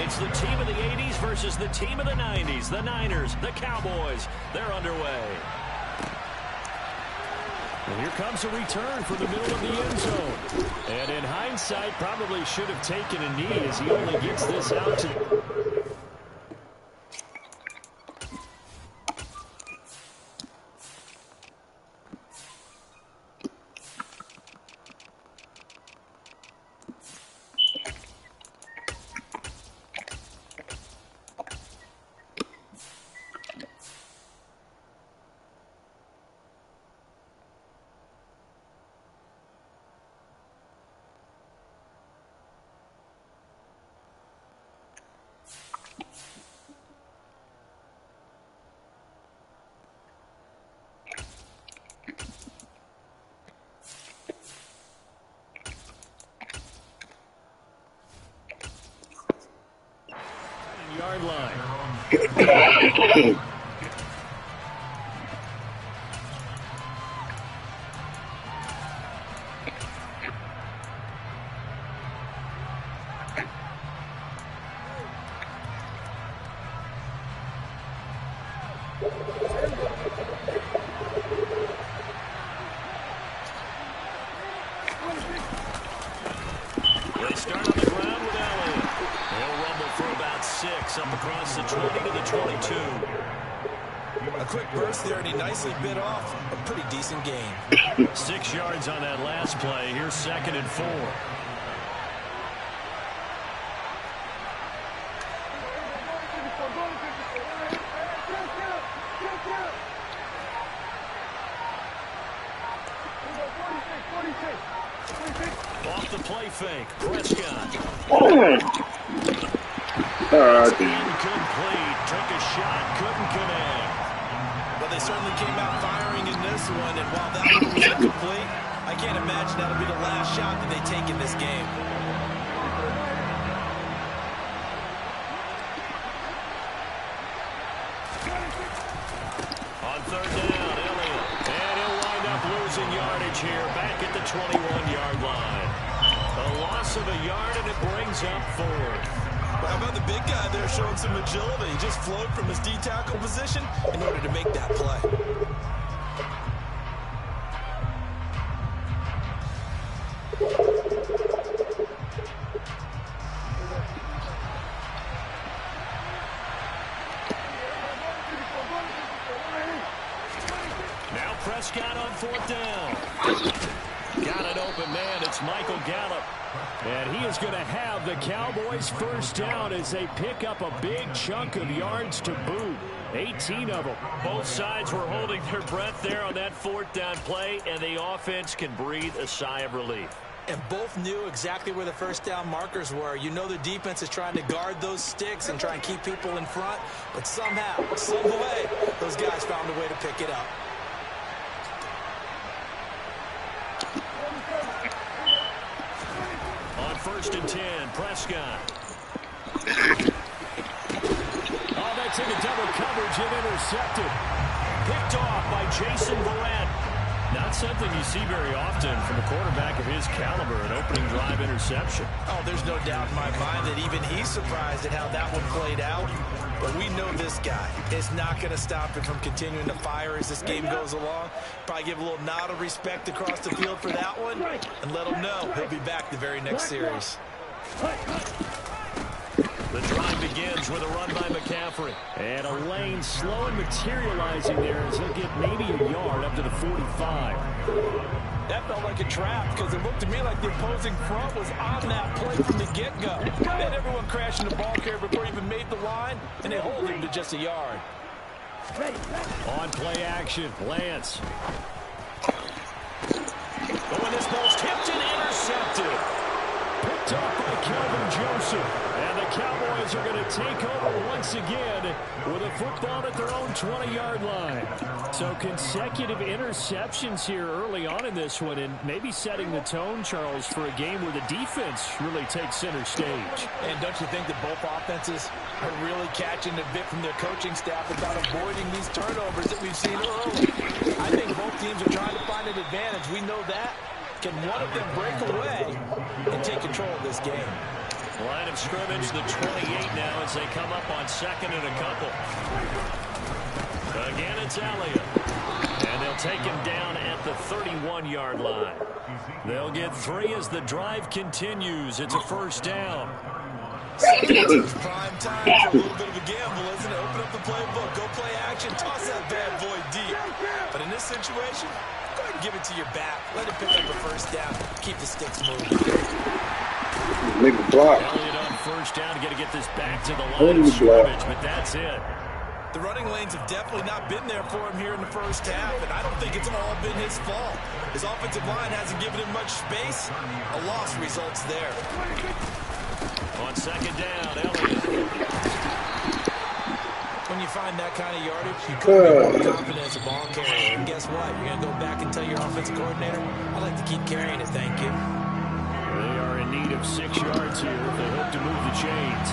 It's the team of the 80s versus the team of the 90s. The Niners, the Cowboys, they're underway. And here comes a return from the middle of the end zone. And in hindsight, probably should have taken a knee as he only gets this out to... Yard line. They start on the ground with Elliott. They'll rumble for about 6 up across the 20 to the 22. A quick burst there, and he nicely bit off a pretty decent gain. 6 yards on that last play. Here's 2nd and 4. Off the play fake, Prescott. Incomplete. Took a shot, couldn't connect. Well, they certainly came out firing in this one, and while that one was incomplete, I can't imagine that'll be the last shot that they take in this game. On 3rd down, Elliott. And he'll wind up losing yardage here, back at the 21-yard line. A loss of a yard, and it brings up 4th. How about the big guy there showing some agility? He just flowed from his D-tackle position in order to make that play. Now Prescott on 4th down. Got an open man. It's Michael Gallup. And he is going to have the Cowboys' first down as they pick up a big chunk of yards to boot. 18 of them. Both sides were holding their breath there on that 4th down play, and the offense can breathe a sigh of relief. And both knew exactly where the first down markers were. You know the defense is trying to guard those sticks and try and keep people in front, but somehow, some way, those guys found a way to pick it up. On 1st and 10, Prescott. Oh, that's into double coverage and intercepted. Picked off by Jason Verrett. Not something you see very often from a quarterback of his caliber, an opening drive interception. Oh, there's no doubt in my mind that even he's surprised at how that one played out. But we know this guy is not going to stop him from continuing to fire as this game goes along. Probably give a little nod of respect across the field for that one and let him know he'll be back the very next series. The drive begins with a run by McCaffrey. And a lane slow and materializing there as he'll get maybe a yard up to the 45. That felt like a trap because it looked to me like the opposing front was on that play from the get-go. They had everyone crashing the ball carrier before he even made the line, and they hold him to just a yard. On play action, Lance. Oh, and this ball's tipped and intercepted. Picked up by Calvin Joseph. And the Cowboys are going to take over once again with a football at their own 20-yard line. So consecutive interceptions here early on in this one, and maybe setting the tone, Charles, for a game where the defense really takes center stage. And don't you think that both offenses are really catching a bit from their coaching staff about avoiding these turnovers that we've seen early? I think both teams are trying to find an advantage. We know that. Can one of them break away and take control of this game? Line of scrimmage, the 28 now as they come up on second and a couple. Again, it's Elliott. And they'll take him down at the 31-yard line. They'll get 3 as the drive continues. It's a first down. It's prime time for a little bit of a gamble, isn't it? Open up the playbook, go play action, toss that bad boy deep. But in this situation, go ahead and give it to your back. Let it pick up a first down. Keep the sticks moving. Make a block. Elliott on first down. Got to get this back to the line of scrimmage, but that's it. The running lanes have definitely not been there for him here in the first half, and I don't think it's all been his fault. His offensive line hasn't given him much space. A loss results there. On second down, Elliott. When you find that kind of yardage, you couldn't be more confident as a ball carrier. And guess what? You're going to go back and tell your offensive coordinator, I'd like to keep carrying it, thank you. They are in need of 6 yards here if they hope to move the chains.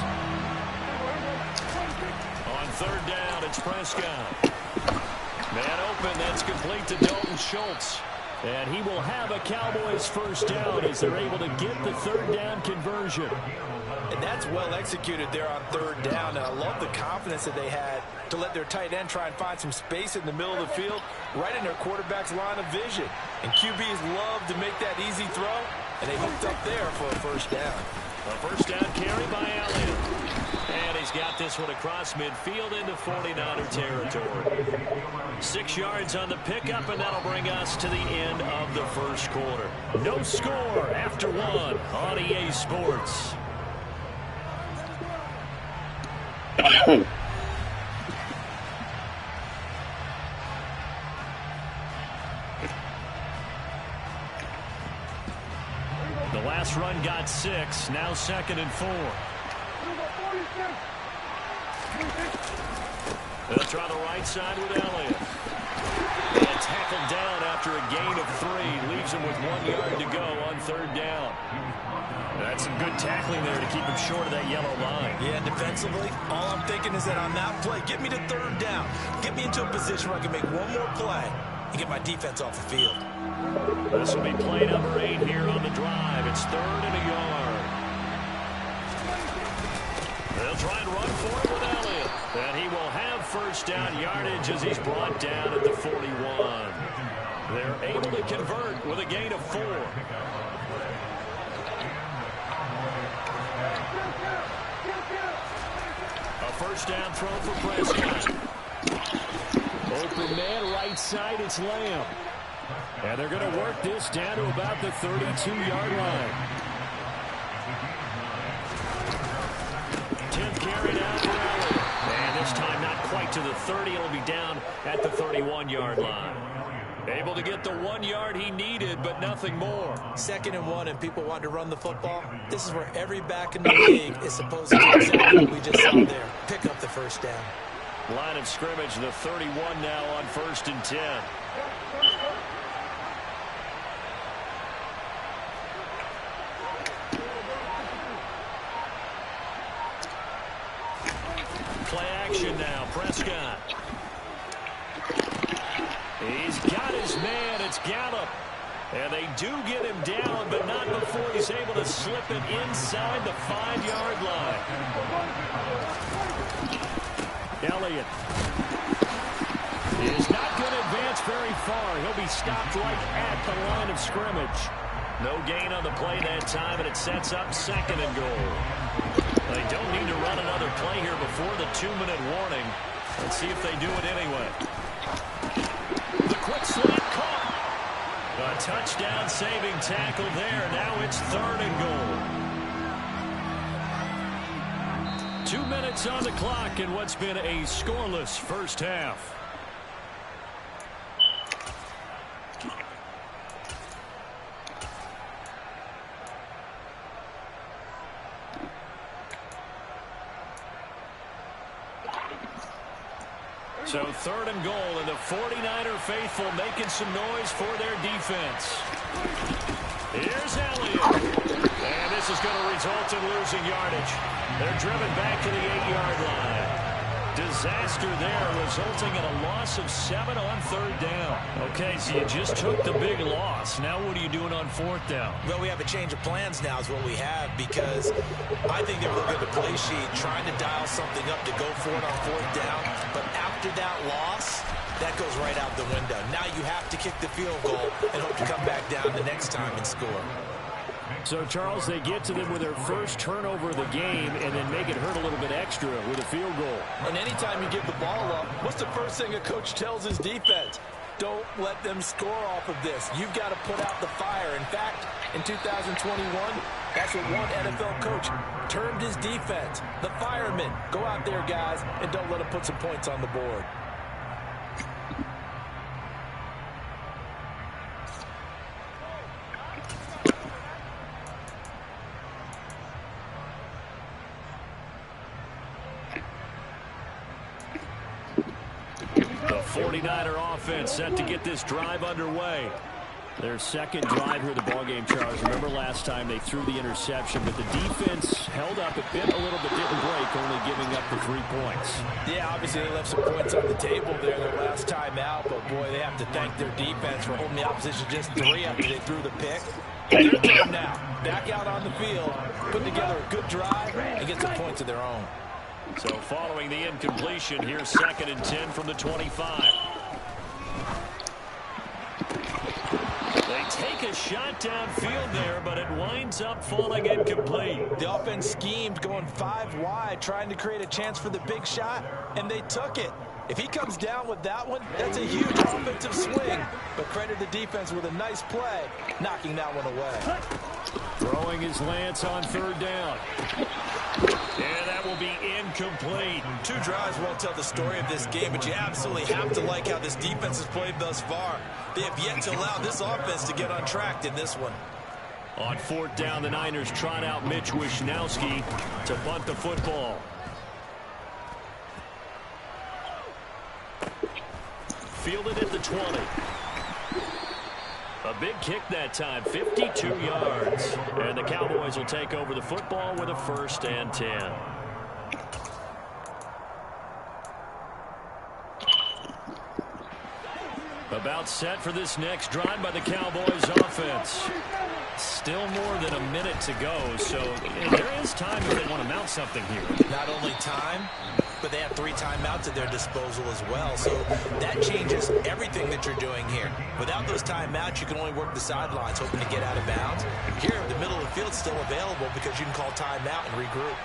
On third down, it's Prescott. Man open, that's complete to Dalton Schultz. And he will have a Cowboys first down as they're able to get the third down conversion. And that's well executed there on third down. And I love the confidence that they had to let their tight end try and find some space in the middle of the field, right in their quarterback's line of vision. And QBs love to make that easy throw, and they hooked up there for a first down. A first down carry by Elliott. And he's got this one across midfield into 49er territory. 6 yards on the pickup, and that'll bring us to the end of the first quarter. No score after 1 on EA Sports. The last run got 6, now 2nd and 4. They'll try the right side with Elliott. And tackled down after a gain of 3. Leaves him with 1 yard to go on third down. That's some good tackling there to keep him short of that yellow line. Yeah, defensively, all I'm thinking is that on that play, get me to third down. Get me into a position where I can make one more play and get my defense off the field. This will be play number 8 here on the drive. It's 3rd and a yard. They'll try and run for it with Elliott. And he will have first down yardage as he's brought down at the 41. They're able to convert with a gain of 4. A first down throw for Prescott. Open man right side, it's Lamb. And they're going to work this down to about the 32-yard line. 10th carry now for Elliott. And this time not quite to the 30. It'll be down at the 31-yard line. Able to get the 1 yard he needed, but nothing more. 2nd and 1, and people want to run the football. This is where every back in the league is supposed to do exactly what we just saw there. Pick up the first down. Line of scrimmage, the 31 now on 1st and 10. Play action now, Prescott. He's got his man, it's Gallup. And they do get him down, but not before he's able to slip it inside the 5-yard line. Elliott is not going to advance very far. He'll be stopped right at the line of scrimmage. No gain on the play that time, and it sets up 2nd and goal. They don't need to run another play here before the 2-minute warning. Let's see if they do it anyway. The quick slant caught. A touchdown saving tackle there. Now it's 3rd and goal. 2 minutes on the clock in what's been a scoreless first half. So 3rd and goal, and the 49er faithful making some noise for their defense. Here's Elliott. And this is going to result in losing yardage. They're driven back to the 8-yard line. Disaster there, resulting in a loss of 7 on 3rd down. Okay, so you just took the big loss. Now what are you doing on 4th down? Well, we have a change of plans now is what we have, because I think they were looking at the play sheet, trying to dial something up to go for it on 4th down. But after that loss, that goes right out the window. Now you have to kick the field goal and hope to come back down the next time and score. So, Charles, they get to them with their first turnover of the game and then make it hurt a little bit extra with a field goal. And anytime you give the ball up, what's the first thing a coach tells his defense? Don't let them score off of this. You've got to put out the fire. In fact, in 2021, that's what one NFL coach termed his defense. The firemen. Go out there, guys, and don't let them put some points on the board. The 49er offense set to get this drive underway. Their second drive here of the ballgame, Charles. Remember last time they threw the interception, but the defense held up a bit, a little bit didn't break, only giving up the 3 points. Yeah, obviously they left some points on the table there their last time out, but boy, they have to thank their defense for holding the opposition just 3 after they threw the pick. Their turn now. Back out on the field, put together a good drive, and get some points of their own. So following the incompletion, here's 2nd and 10 from the 25. They take a shot downfield there, but it winds up falling incomplete. The offense schemed going 5 wide, trying to create a chance for the big shot, and they took it. If he comes down with that one, that's a huge offensive swing. But credit the defense with a nice play, knocking that one away. Throwing his Lance on 3rd down. And that will be incomplete. 2 drives won't tell the story of this game, but you absolutely have to like how this defense has played thus far. They have yet to allow this offense to get on track in this one. On 4th down, the Niners trot out Mitch Wishnowski to punt the football. Fielded at the 20. A big kick that time, 52 yards. And the Cowboys will take over the football with a 1st and 10. About set for this next drive by the Cowboys offense. Still more than a minute to go, so there is time if they want to mount something here. Not only time, but they have 3 timeouts at their disposal as well. So that changes everything that you're doing here. Without those timeouts, you can only work the sidelines, hoping to get out of bounds. Here, the middle of the field is still available because you can call timeout and regroup.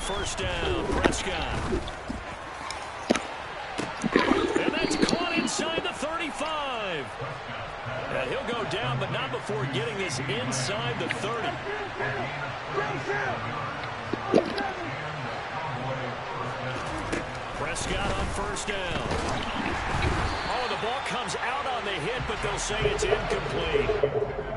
First down, Prescott. And that's caught inside the 35. And he'll go down, but not before getting this inside the 30. Prescott on 1st down. Oh, the ball comes out on the hit, but they'll say it's incomplete.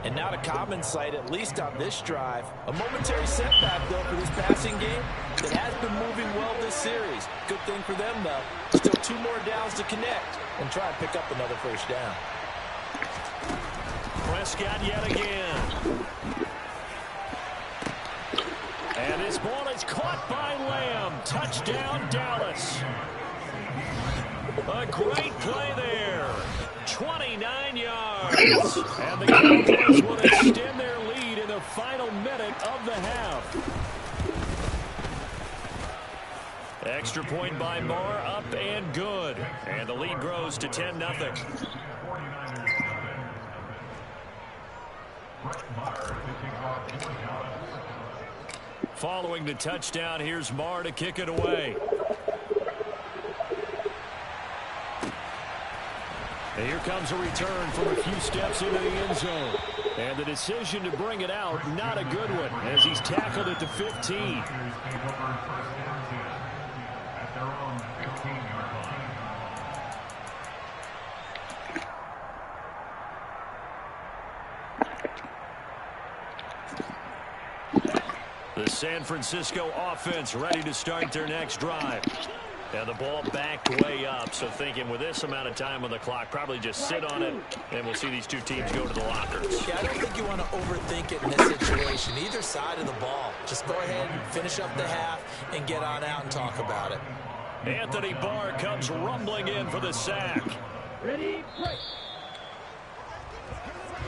And not a common sight, at least on this drive. A momentary setback, though, for this passing game that has been moving well this series. Good thing for them, though. Still 2 more downs to connect and try and pick up another 1st down. Prescott yet again. And this ball is caught by Lamb. Touchdown, Dallas. A great play there. 29 yards. And the Cowboys will extend their lead in the final minute of the half. Extra point by Marr, up and good. And the lead grows to 10-0. Following the touchdown, here's Marr to kick it away. And here comes a return from a few steps into the end zone. And the decision to bring it out, not a good one, as he's tackled at the 15. The San Francisco offense ready to start their next drive. And the ball backed way up, so thinking with this amount of time on the clock, probably just sit on it, and we'll see these two teams go to the lockers. Yeah, I don't think you want to overthink it in this situation. Either side of the ball. Just go ahead and finish up the half and get on out and talk about it. Anthony Barr comes rumbling in for the sack. Ready, break.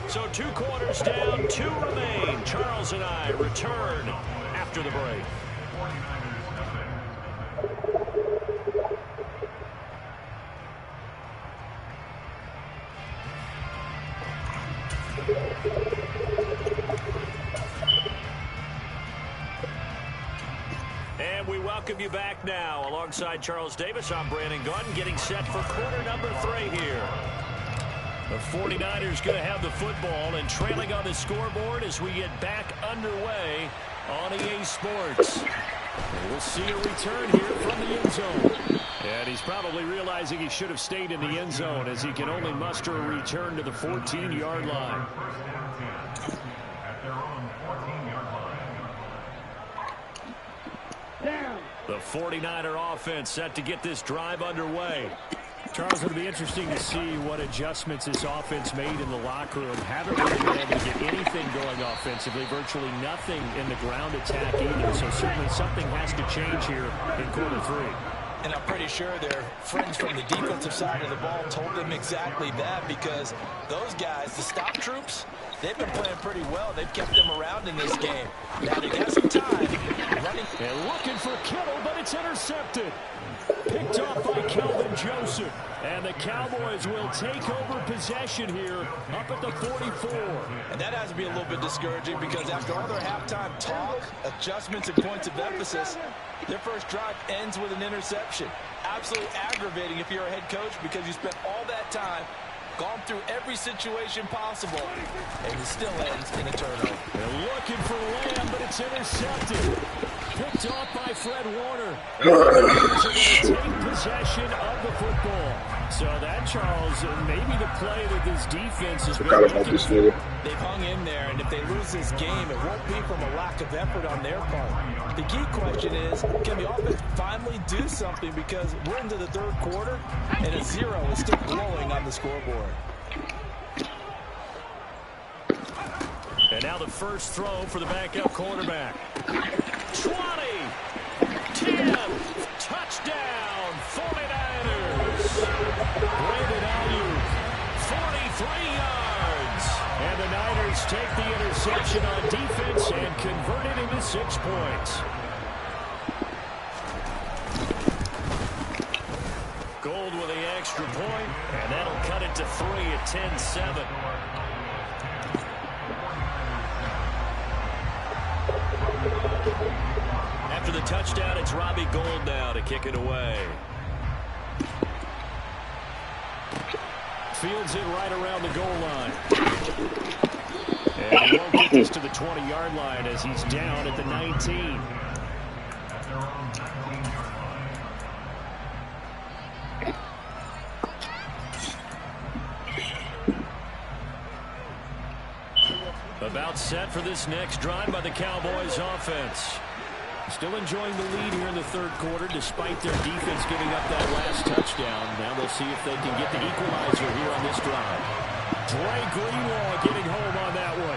So 2 quarters down, 2 remain. Charles and I return after the break. And we welcome you back now. Alongside Charles Davis, I'm Brandon Gunn, getting set for quarter number 3 here. The 49ers going to have the football and trailing on the scoreboard as we get back underway on EA Sports. And we'll see a return here from the end zone. And he's probably realizing he should have stayed in the end zone as he can only muster a return to the 14-yard line. The 49er offense set to get this drive underway. Charles, it'll be interesting to see what adjustments this offense made in the locker room. Haven't really been able to get anything going offensively, virtually nothing in the ground attack either. So certainly something has to change here in quarter 3. And I'm pretty sure their friends from the defensive side of the ball told them exactly that, because those guys, the stop troops, they've been playing pretty well. They've kept them around in this game. Now they got some time running. And looking for Kittle, but it's intercepted. Picked off by Kelvin Joseph. And the Cowboys will take over possession here up at the 44. And that has to be a little bit discouraging, because after all their halftime talk, adjustments, and points of emphasis, their first drive ends with an interception. Absolutely aggravating if you're a head coach, because you spent all that time, gone through every situation possible, and it still ends in a turnover. They're looking for Lamb, but it's intercepted. Picked off by Fred Warner. They're going to take possession of the football. So that, Charles, maybe the play that this defense has been looking for. They've hung in there, and if they lose this game, it won't be from a lack of effort on their part. The key question is, can the offense finally do something, because we're into the 3rd quarter, and a 0 is still glowing on the scoreboard. And now the first throw for the backup quarterback. 20, 10, touchdown, 49ers. Brandon Ayuk, 43 yards. And the Niners take the interception on defense and convert it into 6 points. Gold with the extra point, and that'll cut it to 3 at 10-7. After the touchdown, it's Robbie Gould now to kick it away. Fields it right around the goal line. And he won't get this to the 20-yard line as he's down at the 19. About set for this next drive by the Cowboys offense. Still enjoying the lead here in the 3rd quarter despite their defense giving up that last touchdown. Now they'll see if they can get the equalizer here on this drive. Dre Greenlaw getting home on that one.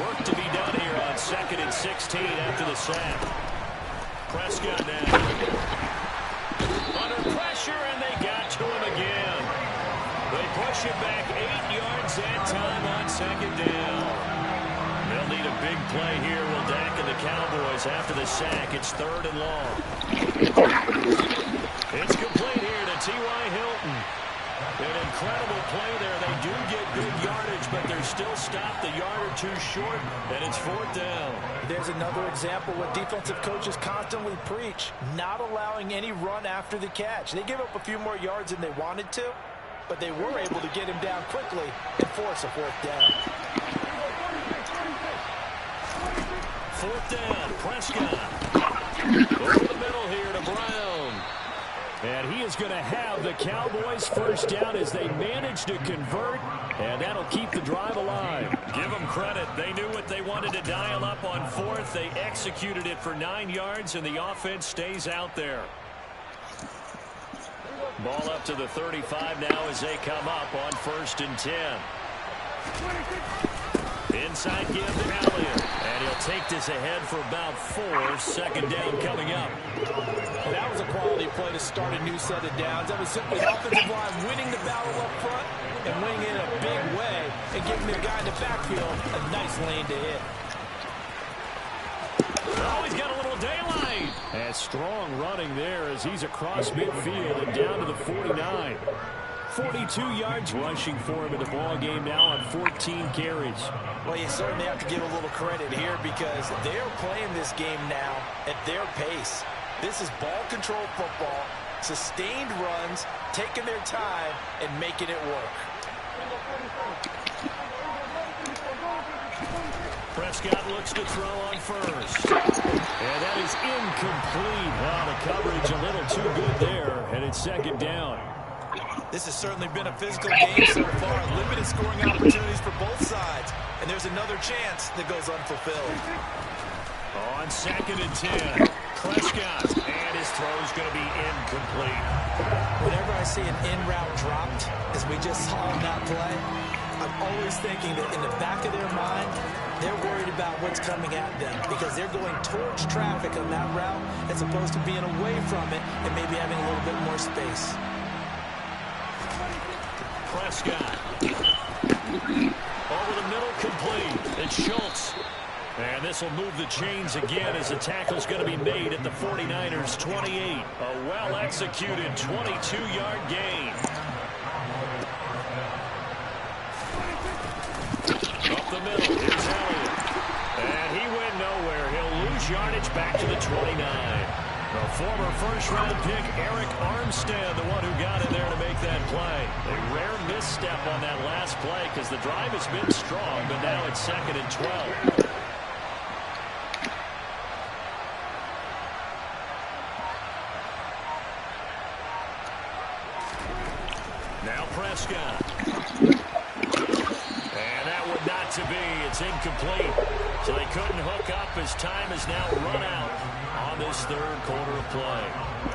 Work to be done here on 2nd and 16 after the sack. Prescott now. Under pressure, and they got to him again. They push it back 8 yards that time on 2nd down. They'll need a big play here. Will Dak and the Cowboys after the sack. It's 3rd and long. It's complete here to T.Y. Hilton. An incredible play there. They do get good yardage, but they're still stopped a yard or 2 short, and it's 4th down. There's another example what defensive coaches constantly preach, not allowing any run after the catch. They gave up a few more yards than they wanted to, but they were able to get him down quickly and force a 4th down. 4th down, Prescott. Over the middle here to Brown. And he is going to have the Cowboys first down as they manage to convert, and that'll keep the drive alive. Give them credit. They knew what they wanted to dial up on 4th. They executed it for 9 yards, and the offense stays out there. Ball up to the 35 now as they come up on 1st and 10. Inside give to Elliott. And he'll take this ahead for about 4. 2nd down coming up. And that was a quality play to start a new set of downs. That was simply the offensive line winning the battle up front and winning it in a big way and giving their guy in the backfield a nice lane to hit. Oh, he's got a little daylight. And strong running there as he's across midfield and down to the 49. 42 yards rushing for him in the ball game now on 14 carries. Well, you certainly have to give a little credit here because they're playing this game now at their pace. This is ball control football, sustained runs, taking their time, and making it work. Prescott looks to throw on first. And that is incomplete. Wow, the coverage a little too good there, and it's 2nd down. This has certainly been a physical game so far. Limited scoring opportunities for both sides. And there's another chance that goes unfulfilled. On 2nd and 10, Prescott. And his throw is going to be incomplete. Whenever I see an in-route dropped, as we just saw in that play, I'm always thinking that in the back of their mind, they're worried about what's coming at them because they're going towards traffic on that route as opposed to being away from it and maybe having a little bit more space. Prescott. Over the middle, complete. It's Schultz. And this will move the chains again as the tackle's going to be made at the 49ers' 28. A well-executed 22-yard gain. Up the middle, here's Elliott. And he went nowhere. He'll lose yardage back to the 29. The former first-round pick, Eric Armstead, the one who got in there to make that play. A rare misstep on that last play because the drive has been strong, but now it's 2nd and 12. Now Prescott. And that would not to be. It's incomplete. So they couldn't hook up as time has now run out on this 3rd quarter of play.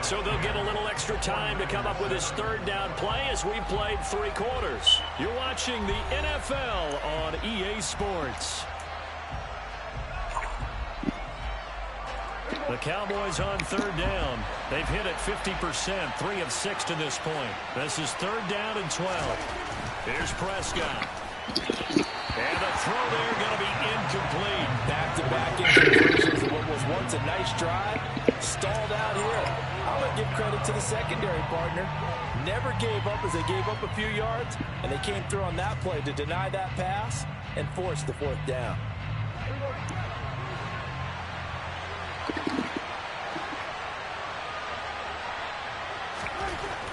So they'll get a little extra time to come up with his 3rd down play as we played 3 quarters. You're watching the NFL on EA Sports. The Cowboys on 3rd down. They've hit it 50%, 3 of 6 to this point. This is 3rd down and 12. Here's Prescott. And the throw there going to be incomplete. Back-to-back incompletions of what was once a nice drive. Stalled out here. I'm going to give credit to the secondary partner. Never gave up as they gave up a few yards, and they came through on that play to deny that pass and force the 4th down.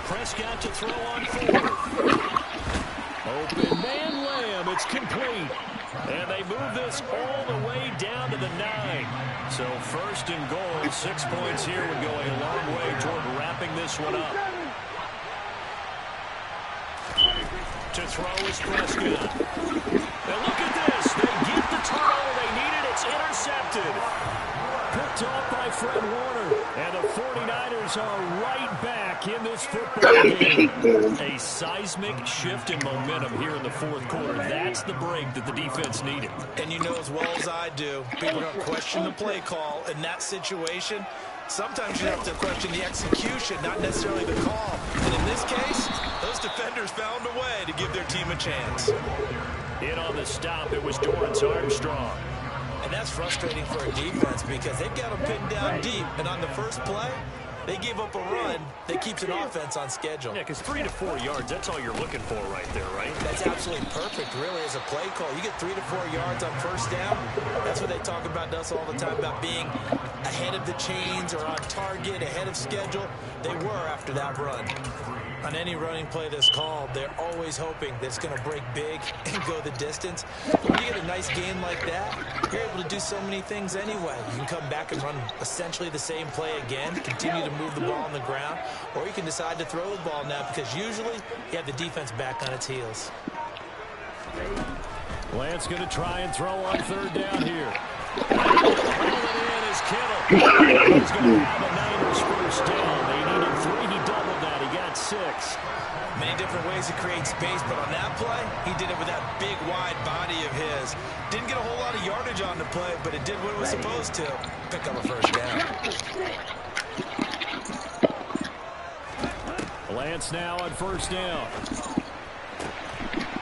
Prescott to throw on 4th. Open man Lamb, it's complete. And they move this all the way down to the 9. So 1st and goal, 6 points here would go a long way toward wrapping this one up. To throw is Prescott. Now look at this. They get the turnover they needed. It's intercepted. Picked off by Fred Warner. And the 49ers are right back in this football game. A seismic shift in momentum here in the 4th quarter. That's the break that the defense needed. And you know as well as I do, people don't question the play call in that situation. Sometimes you have to question the execution, not necessarily the call. And in this case, those defenders found a way to give their team a chance. In on the stop, it was Dorrance Armstrong. And that's frustrating for a defense because they've got them pinned down deep. And on the first play, they gave up a run that keeps an offense on schedule. Yeah, because 3 to 4 yards, that's all you're looking for right there, right? That's absolutely perfect, really, as a play call. You get 3 to 4 yards on 1st down. That's what they talk about to us all the time, about being ahead of the chains or on target, ahead of schedule. They were after that run. On any running play that's called, they're always hoping that it's going to break big and go the distance. But when you get a nice gain like that, you're able to do so many things anyway. You can come back and run essentially the same play again, continue to move the ball on the ground, or you can decide to throw the ball now because usually you have the defense back on its heels. Lance going to try and throw on 3rd down here. Pulling in is Kittle. He's going to have a Niners 1st down. They needed 3. He doubled that. He got 6. 6. Many different ways to create space, but on that play, he did it with that big, wide body of his. Didn't get a whole lot of yardage on the play, but it did what it was supposed to. Pick up a first down. Lance now on first down.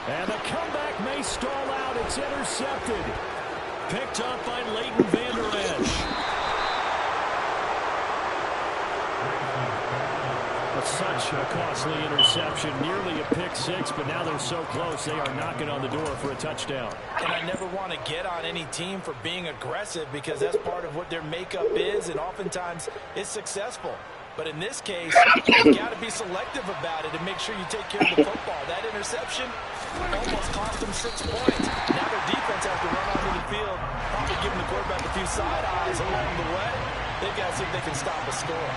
And the comeback may stall out. It's intercepted. Picked up by Leighton Vander Esch. Such a costly interception, nearly a pick six, but now they're so close they are knocking on the door for a touchdown. And I never want to get on any team for being aggressive because that's part of what their makeup is, and oftentimes it's successful. But in this case, you've got to be selective about it and make sure you take care of the football. That interception almost cost them 6 points. Now their defense has to run onto the field, probably giving the quarterback a few side eyes along the way. They've got to see if they can stop a score.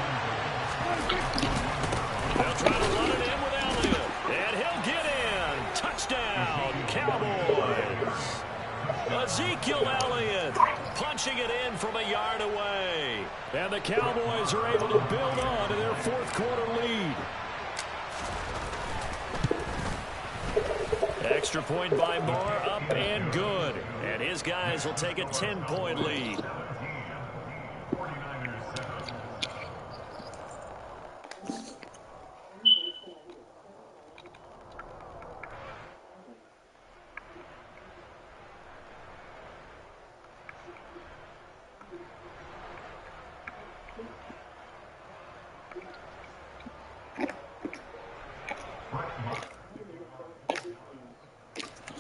They'll try to run it in with Elliott. And he'll get in. Touchdown, Cowboys. Ezekiel Elliott punching it in from a yard away. And the Cowboys are able to build on to their fourth quarter lead. Extra point by Moore, up and good. And his guys will take a 10-point lead.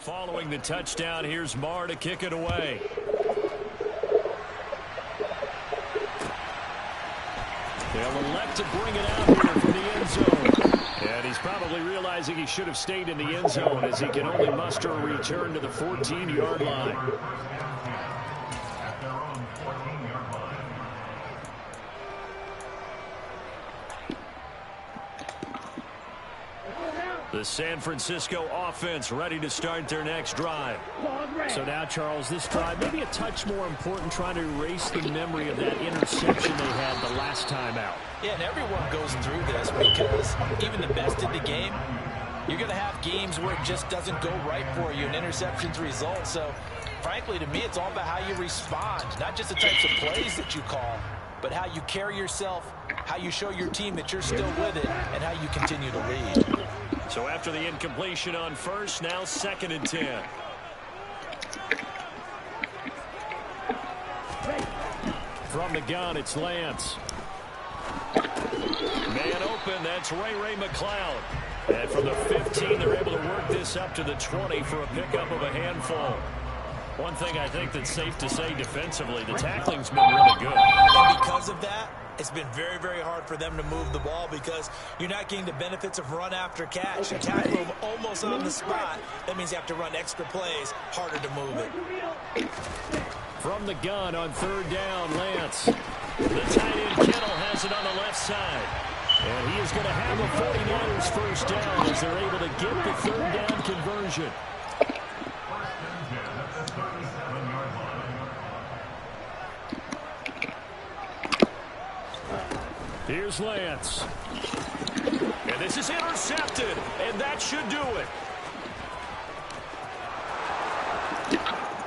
Following the touchdown, here's Marr to kick it away. They'll elect to bring it out here from the end zone. And he's probably realizing he should have stayed in the end zone as he can only muster a return to the 14-yard line. The San Francisco offense ready to start their next drive. So now, Charles, this drive maybe a touch more important, trying to erase the memory of that interception they had the last time out. Yeah, and everyone goes through this because even the best in the game, you're going to have games where it just doesn't go right for you and interceptions result. So, frankly, to me, it's all about how you respond, not just the types of plays that you call, but how you carry yourself, how you show your team that you're still with it, and how you continue to lead. So after the incompletion on first, now 2nd and 10. From the gun, it's Lance. Man open, that's Ray McLeod. And from the 15, they're able to work this up to the 20 for a pickup of a handful. One thing I think that's safe to say defensively, the tackling's been really good. And because of that, it's been very, very hard for them to move the ball because you're not getting the benefits of run after catch. You tackle them almost on the spot. That means you have to run extra plays, harder to move it. From the gun on 3rd down, Lance. The tight end Kittle has it on the left side. And he is going to have a 49ers first down as they're able to get the 3rd down conversion. Here's Lance. And this is intercepted, and that should do it.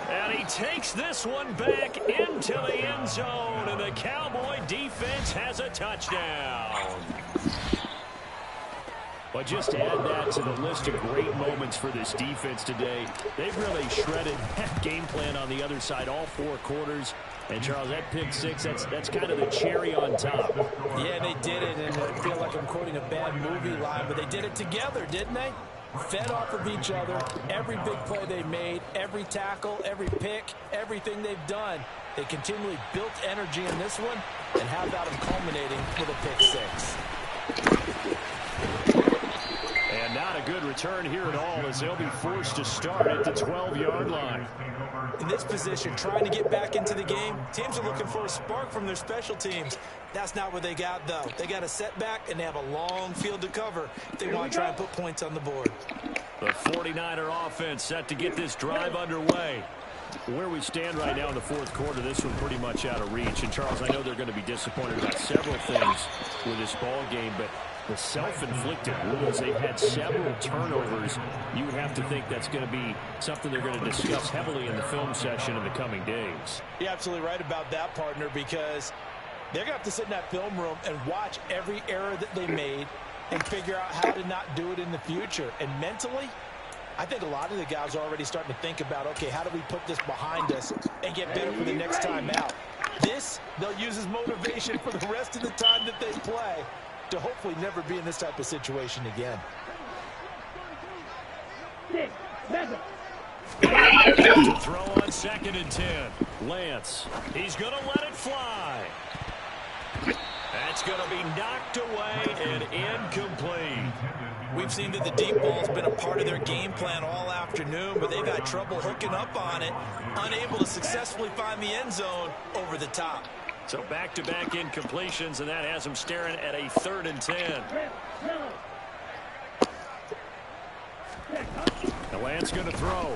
And he takes this one back into the end zone, and the Cowboy defense has a touchdown. But just to add that to the list of great moments for this defense today, they've really shredded that game plan on the other side all 4 quarters. And, Charles, that pick six, that's kind of the cherry on top. Yeah, they did it, and I feel like I'm quoting a bad movie line, but they did it together, didn't they? Fed off of each other, every big play they made, every tackle, every pick, everything they've done. They continually built energy in this one, and how about them culminating with a pick six? And not a good return here at all as they'll be forced to start at the 12-yard line. In this position, trying to get back into the game, teams are looking for a spark from their special teams. That's not what they got, though. They got a setback, and they have a long field to cover if they want to try and put points on the board. The 49er offense set to get this drive underway. Where we stand right now in the 4th quarter, this one pretty much out of reach. And, Charles, I know they're going to be disappointed about several things with this ball game, but the self-inflicted wounds. They've had several turnovers. You would have to think that's going to be something they're going to discuss heavily in the film session in the coming days. You're absolutely right about that, partner, because they're going to have to sit in that film room and watch every error that they made and figure out how to not do it in the future. And mentally, I think a lot of the guys are already starting to think about, okay, how do we put this behind us and get better for the next time out? This, they'll use as motivation for the rest of the time that they play to hopefully never be in this type of situation again. To throw on 2nd and 10. Lance, he's going to let it fly. That's going to be knocked away and incomplete. We've seen that the deep ball's been a part of their game plan all afternoon, but they've had trouble hooking up on it, unable to successfully find the end zone over the top. So back-to-back incompletions, and that has them staring at a 3rd and 10. Now Lance going to throw.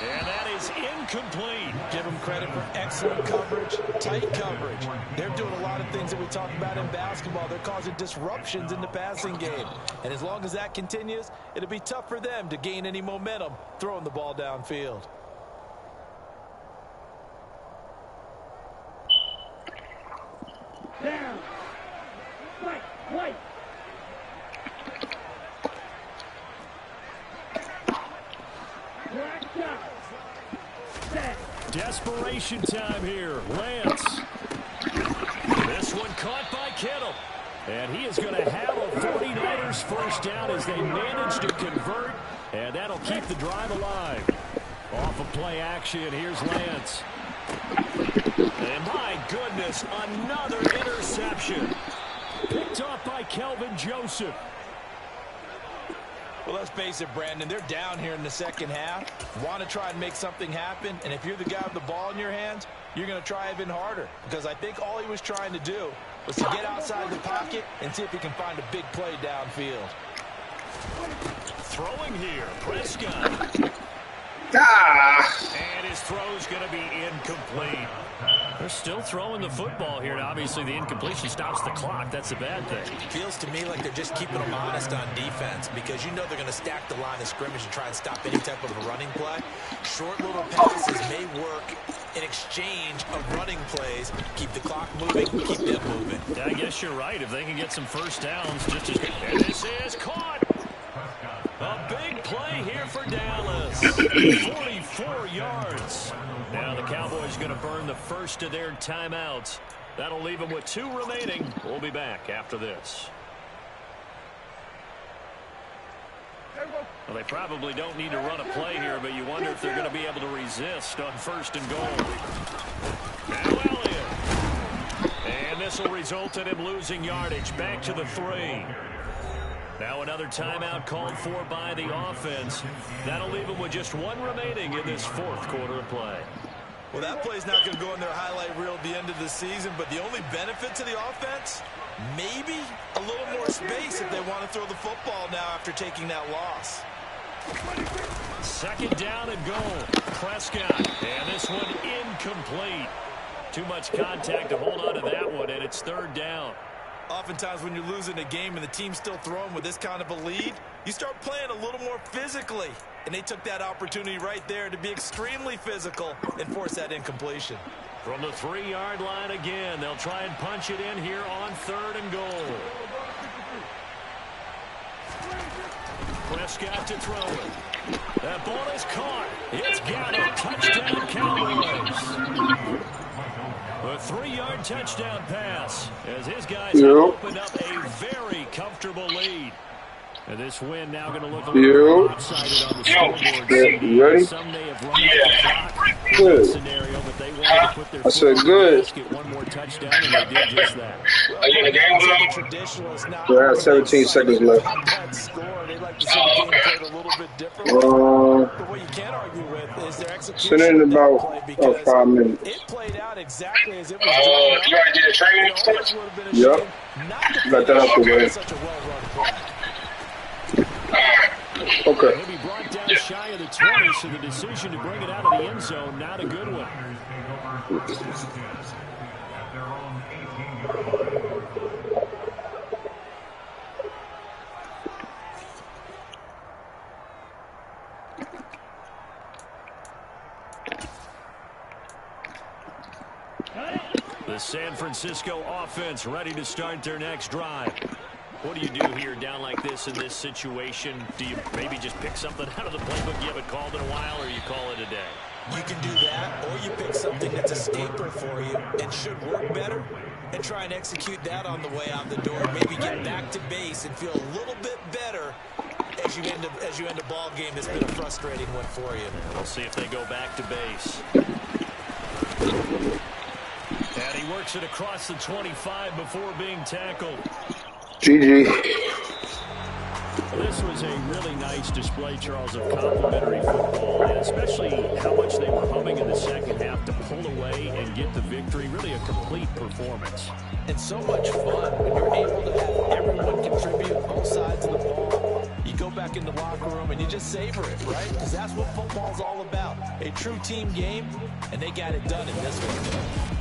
And that is incomplete. Give them credit for excellent coverage, tight coverage. They're doing a lot of things that we talk about in basketball. They're causing disruptions in the passing game. And as long as that continues, it'll be tough for them to gain any momentum throwing the ball downfield. Down. White. Desperation time here. Lance. This one caught by Kittle. And he is going to have a 49ers first down as they manage to convert. And that'll keep the drive alive. Off of play action, here's Lance. And my goodness, another interception. Picked off by Kelvin Joseph. Well, let's face it, Brandon, they're down here in the second half. Want to try and make something happen, and if you're the guy with the ball in your hands, you're going to try even harder, because I think all he was trying to do was to get outside the pocket and see if he can find a big play downfield. Throwing here, Prescott. And his throw's going to be incomplete. They're still throwing the football here, and obviously the incompletion stops the clock. That's a bad thing. Feels to me like they're just keeping them honest on defense, because you know they're going to stack the line of scrimmage and try and stop any type of a running play. Short little passes may work in exchange of running plays. Keep the clock moving, keep them moving. Yeah, I guess you're right. If they can get some first downs, just as good. And this is caught. A big play here for Dallas. 44 yards. Now the Cowboys going to burn the first of their timeouts. That'll leave them with 2 remaining. We'll be back after this. Well, they probably don't need to run a play here, but you wonder if they're going to be able to resist on 1st and goal. Now Elliott. And this will result in him losing yardage. Back to the 3. Now another timeout called for by the offense. That'll leave them with just 1 remaining in this 4th quarter of play. Well, that play's not going to go in their highlight reel at the end of the season, but the only benefit to the offense, maybe a little more space if they want to throw the football now after taking that loss. 2nd down and goal. Prescott. And this one incomplete. Too much contact to hold on to that one, and it's 3rd down. Oftentimes when you're losing a game and the team's still throwing with this kind of a lead, you start playing a little more physically. And they took that opportunity right there to be extremely physical and force that incompletion. From the 3-yard line again, they'll try and punch it in here on 3rd and goal. Prescott to throw it. That ball is caught. It's got a touchdown, Cowboys. A 3-yard touchdown pass as his guys have opened up a very comfortable lead. And this win now going to look a little lopsided on the scoreboard. Ready? Some may have run out the clock in this scenario, but they wanted to put their foot on the basket, 1 more touchdown, and they did just that. Are you in the game? We have 17 seconds left. They like to see the game played a little bit differently. But what you can't argue with is their execution. Send in about 5 minutes. It played out exactly as it was drawn up. You already did a training? Yep. Got that out the way. Such a well-run play. Okay. He'll be brought down shy of the 20, so the decision to bring it out of the end zone, not a good one. San Francisco offense ready to start their next drive. What do you do here down like this in this situation? Do you maybe just pick something out of the playbook you haven't called in a while, or you call it a day? You can do that, or you pick something that's a staple for you and should work better and try and execute that on the way out the door. Maybe get back to base and feel a little bit better as you end a ball game that's been a frustrating one for you. We'll see if they go back to base. And he works it across the 25 before being tackled. GG. This was a really nice display, Charles, of complimentary football, and especially how much they were humming in the second half to pull away and get the victory. Really a complete performance. And so much fun when you're able to have everyone contribute both sides of the ball. You go back in the locker room and you just savor it, right? Because that's what football's all about. A true team game, and they got it done in this one.